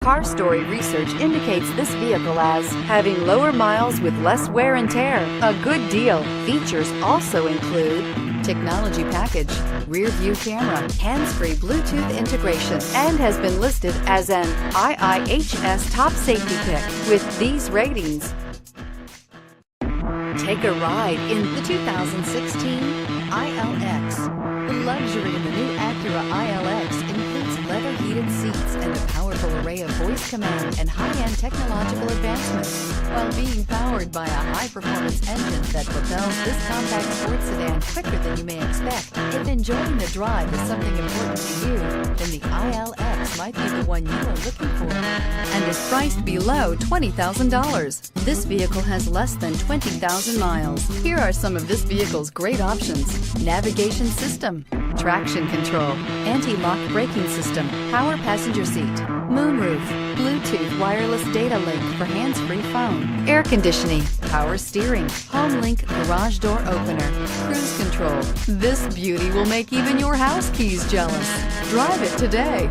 Car Story research indicates this vehicle as having lower miles with less wear and tear. A good deal. Features also include technology package, rear view camera, hands-free Bluetooth integration, and has been listed as an IIHS top safety pick with these ratings. Take a ride in the 2016 ILX. The luxury in the new Acura ILX includes leather heated seats and a powerful array of voice command and high-end technological advancements, while being powered by a high-performance engine that propels this compact sports sedan quicker than you may expect. If enjoying the drive is something important to you, then the ILX might be the one you are looking for, and is priced below $20,000. This vehicle has less than 20,000 miles. Here are some of this vehicle's great options: navigation system, traction control, anti-lock braking system, power passenger seat, moonroof, Bluetooth wireless data link for hands-free phone, air conditioning, power steering, home link garage door opener, cruise control. This beauty will make even your house keys jealous. Drive it today.